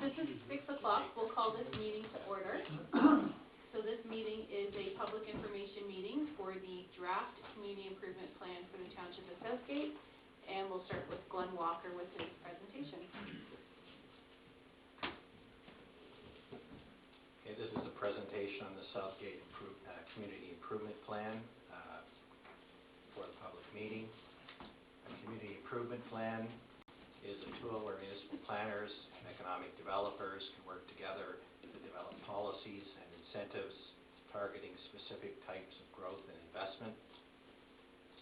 this is 6 o'clock. We'll call this meeting to order. So this meeting is a public information meeting for the draft community improvement plan for the Township of Southgate. And we'll start with Glenn Walker with his presentation. Okay, this is a presentation on the Southgate Community Improvement Plan for the public meeting. A community improvement plan is a tool where municipal planners and economic developers can work together to develop policies and incentives targeting specific types of growth and investment.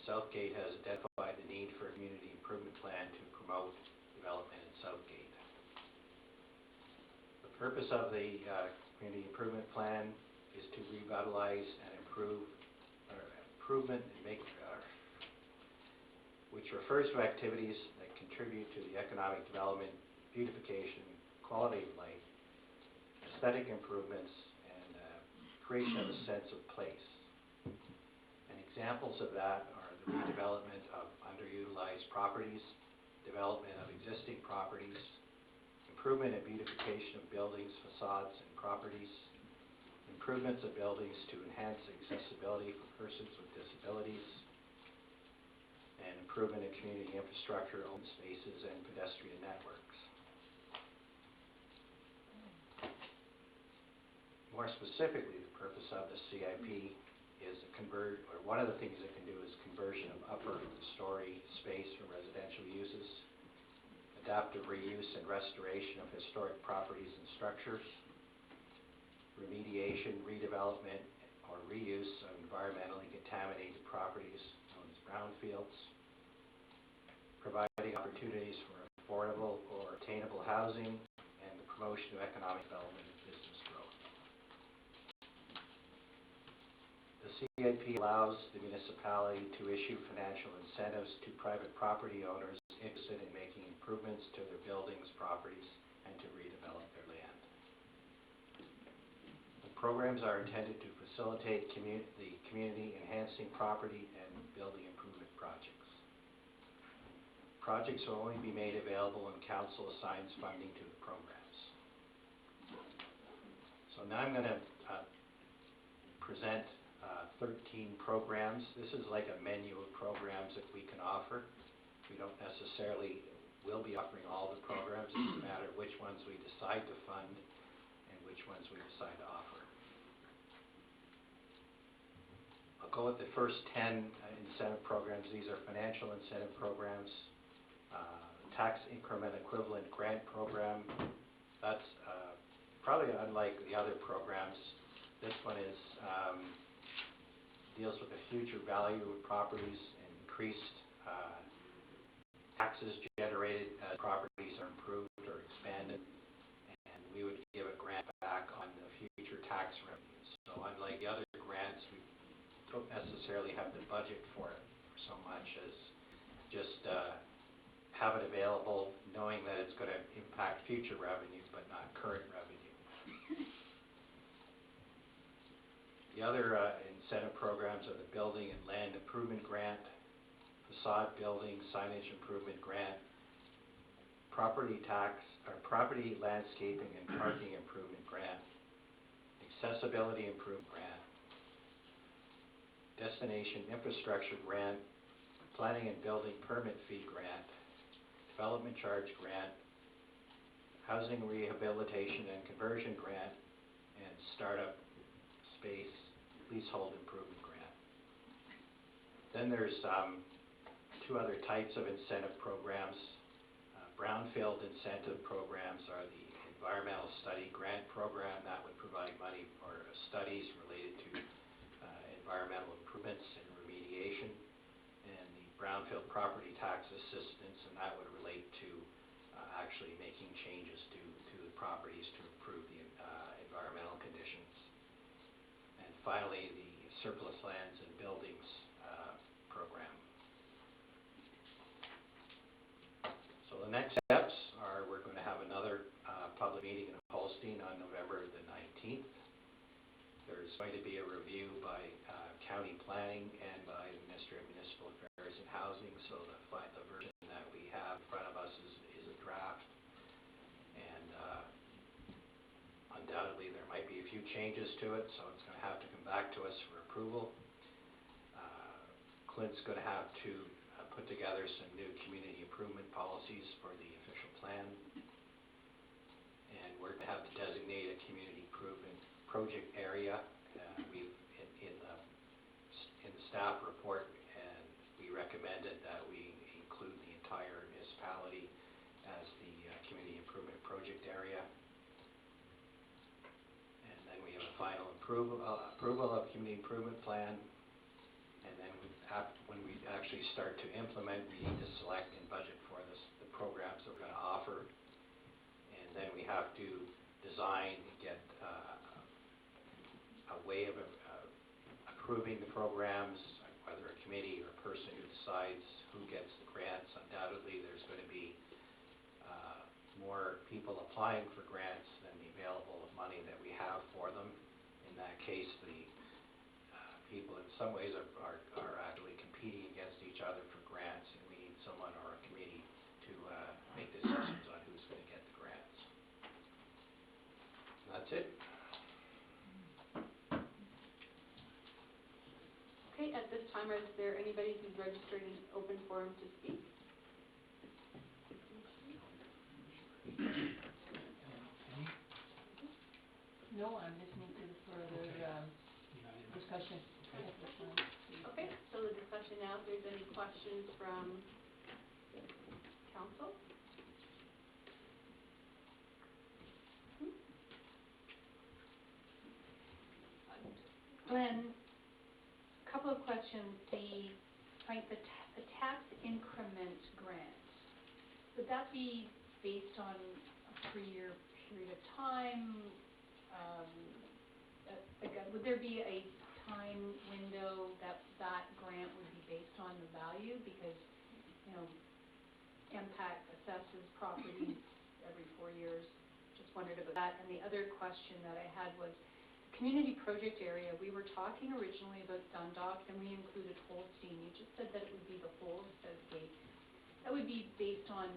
Southgate has identified the need for a community improvement plan to promote development in Southgate. The purpose of the community improvement plan is to revitalize and improvement and make which refers to activities that contribute to the economic development, beautification, quality of life, aesthetic improvements, and creation of a sense of place. And examples of that are the redevelopment of underutilized properties, development of existing properties, improvement and beautification of buildings, facades, and properties, improvements of buildings to enhance accessibility for persons with disabilities, and improvement in community infrastructure, open spaces, and pedestrian networks. More specifically, the purpose of the CIP is one of the things it can do is conversion of upper story space for residential uses, adaptive reuse and restoration of historic properties and structures, remediation, redevelopment, or reuse of environmentally contaminated properties known as brownfields, providing opportunities for affordable or attainable housing, and the promotion of economic development and business growth. The CIP allows the municipality to issue financial incentives to private property owners interested in making improvements to their buildings, properties, and to redevelop their land. The programs are intended to facilitate the community enhancing property and building improvement projects. Projects will only be made available when council assigns funding to the programs. So now I'm going to present 13 programs. This is like a menu of programs that we can offer. We don't necessarily will be offering all the programs. It's a matter of which ones we decide to fund and which ones we decide to offer. I'll go with the first 10 incentive programs. These are financial incentive programs. Tax increment equivalent grant program. That's probably unlike the other programs. This one is deals with the future value of properties and increased taxes generated as properties are improved or expanded, and we would give a grant back on the future tax revenues. So unlike the other grants, we don't necessarily have the budget for it so much as just have it available knowing that it's going to impact future revenue but not current revenue. The other incentive programs are the Building and Land Improvement Grant, Facade Building, Signage Improvement Grant, Property Landscaping and Parking Improvement Grant, Accessibility Improvement Grant, Destination Infrastructure Grant, Planning and Building Permit Fee Grant, Development Charge Grant, Housing Rehabilitation and Conversion Grant, and Startup Space Leasehold Improvement Grant. Then there's two other types of incentive programs. Brownfield incentive programs are the Environmental Study Grant Program that would provide money for studies related to environmental improvements and remediation, and the Brownfield Property Tax Assistance, and that would relate to actually making changes to the properties to improve the environmental conditions. And finally, the Surplus Lands and Buildings program. So the next steps are we're going to have another public meeting in Holstein on November the 19th. There's going to be a review by county planning and by the Ministry of Municipal Affairs and Housing, so the version that we have in front of us is a draft. And changes to it, so it's going to have to come back to us for approval. Clint's going to have to put together some new community improvement policies for the official plan. And we're going to have to designate a community improvement project area. We've in the staff report, and we recommended that we include the entire municipality as the community improvement project area. And then we have a final approval of community improvement plan. And then when we actually start to implement, we need to select and budget for the programs that we're going to offer. And then we have to design, get a way of approving the programs, whether a committee or a person who decides who gets the grants. Undoubtedly, there's going to be more people applying for grants than the available money that we have for them. In that case, the people in some ways are actually competing against each other for grants, and we need someone or a committee to make decisions on who's going to get the grants. And that's it. Okay, at this time, is there anybody who's registered in open forum to speak? No, I'm listening to the further discussion at this time. Okay, so the discussion now, if there's any questions from council? Glenn, a couple of questions. The tax increment grant, would that be based on a 3-year period of time? Would there be a time window that grant would be based on the value? Because, MPAC assesses properties every 4 years. Just wondered about that. And the other question that I had was, community project area, we were talking originally about Dundalk, and we included Holstein. You just said that it would be the whole of Southgate. That would be based on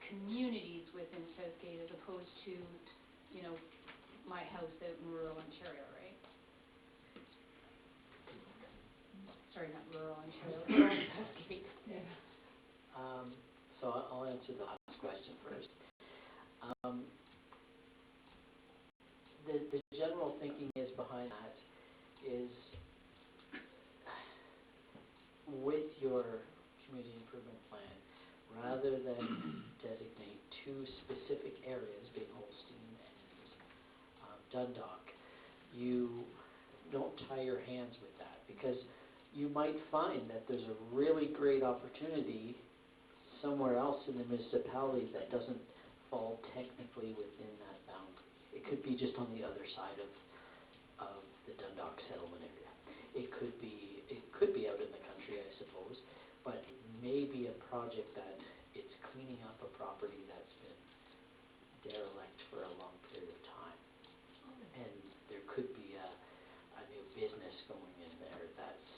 communities within Southgate as opposed to, my house out in rural Ontario, right? Sorry, not rural Ontario, rural Southgate. Yeah. So I'll answer the last question first. The general thinking is behind that is with your community improvement plan, rather than designate 2 specific areas, being Holstein and Dundalk, you don't tie your hands with that, because you might find that there's a really great opportunity somewhere else in the municipality that doesn't fall technically within that boundary. It could be just on the other side of the Dundalk settlement area. It could be out in the country, I suppose, but it may be a project that it's cleaning up a property that's been derelict for a long period of time. And there could be a new business going in there that's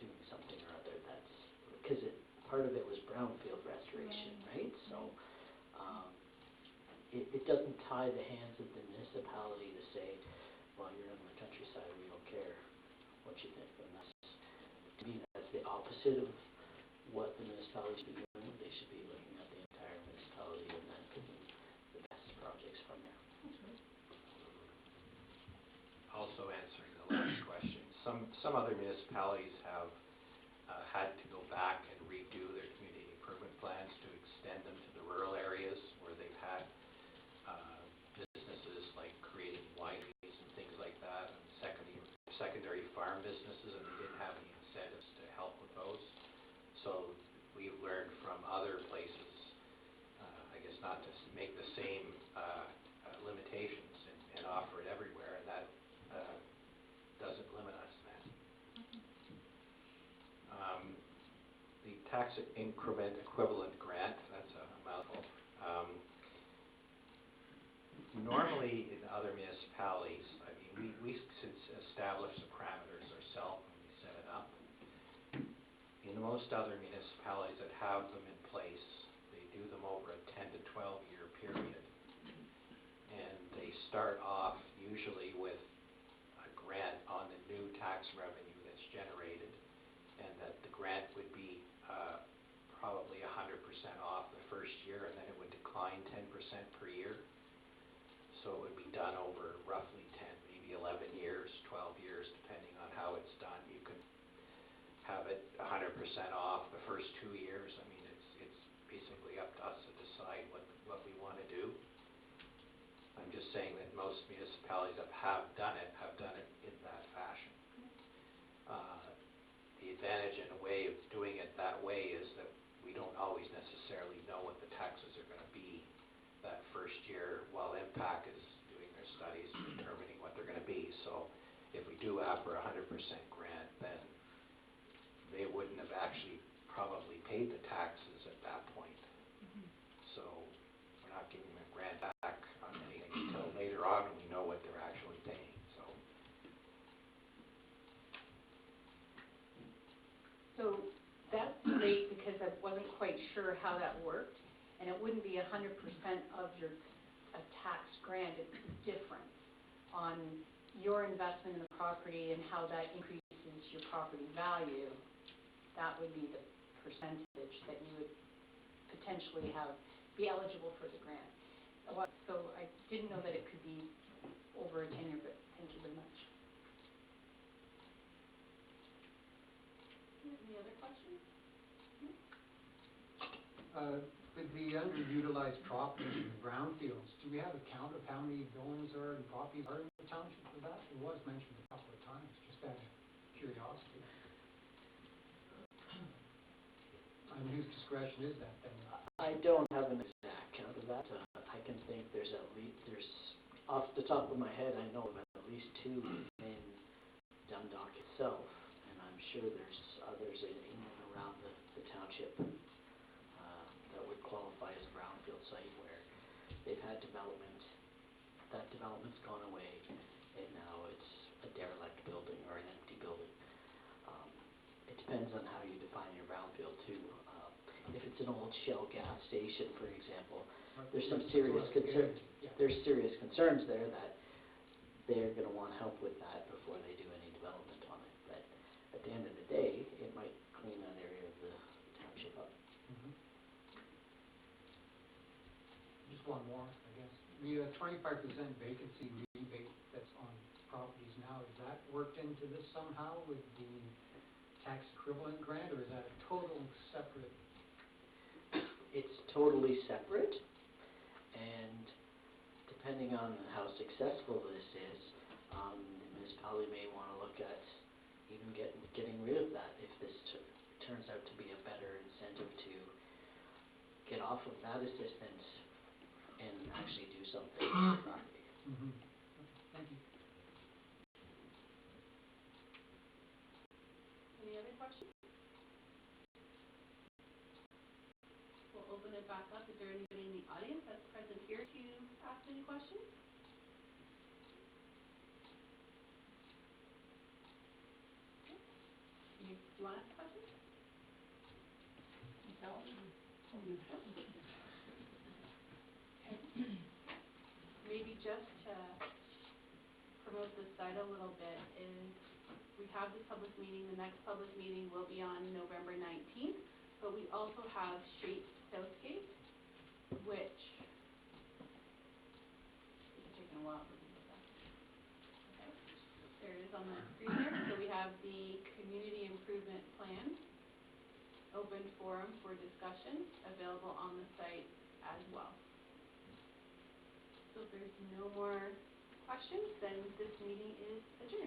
doing something or other that's, because part of it was brownfield restoration, right? So it doesn't tie the hands of the municipality to say, well, you're in the countryside, we don't care what you think. And to me, that's the opposite of what the municipality should be doing. They should be looking at the entire municipality and then picking the best projects from there. Also answering the last question, some other municipalities have had to go back and redo their community improvement plans to extend them to the rural areas where they've had businesses like creating wineries and things like that, and secondary farm businesses, and they didn't have any incentives to help with those. So we've learned from other places, I guess, not to make the same limitations and offer it everywhere, and that doesn't limit us then. The tax increment equivalent grant, that's a mouthful. Normally in other municipalities, I mean, we establish the parameters ourselves when we set it up. In most other municipalities that have them in place, they do them over a 10 to 12 year period. And they start off usually probably 100% off the first year, and then it would decline 10% per year. So it would be done over roughly 10, maybe 11 years, 12 years, depending on how it's done. You could have it 100% off the first 2 years. I mean, it's basically up to us to decide what we want to do. I'm just saying that most municipalities that have done it in that fashion. The advantage in a way of doing it that way is that we don't always necessarily know what the taxes are going to be that first year while MPAC is doing their studies and determining what they're going to be. So if we do offer a 100% grant, then they wouldn't have actually probably paid the taxes at that point. So we're not giving them a grant back on anything until later on when we know what they're actually paying. So that's great, because I wasn't quite sure how that worked, and it wouldn't be 100% of your, a tax grant, it's different on your investment in the property and how that increases your property value. That would be the percentage that you would potentially be eligible for the grant. So I didn't know that it could be over a tenure, but thank you very much. Any other questions? With the underutilized properties in the brownfields, do we have a count of how many buildings are and properties are in the township for that? It was mentioned a couple of times, just out of curiosity. On whose discretion is that then? I don't have an exact count of that. I can think there's off the top of my head, I know of at least 2 in Dundalk itself, and I'm sure there's others in and around the township that would qualify as a brownfield site where they've had development, that development's gone away, and now it's a derelict building or an empty building. It depends on how you define your brownfield too. If it's an old Shell gas station, for example, there's some serious concerns. There's serious concerns there that they're going to want help with that before they do any development on it. But at the end of the day, it might clean that area of the township up. Just one more, I guess. The 25% vacancy rebate that's on properties now, is that worked into this somehow with the tax equivalent grant, or is that a total separate? It's totally separate, and depending on how successful this is, the municipality may want to look at even getting rid of that if this turns out to be a better incentive to get off of that assistance and actually do something with the property. Thank you. Any other questions? We'll open it back up. Is there anybody in the audience that's present here to ask any questions? Do you want to ask a question? Maybe just to promote this site a little bit is we have this public meeting. The next public meeting will be on November 19th, but we also have Shape Southgate, which it's taken a while for me to say. Okay, there it is on the screen there. So we have the community improvement plan, open forum for discussion, available on the site as well. So if there's no more questions, then this meeting is adjourned.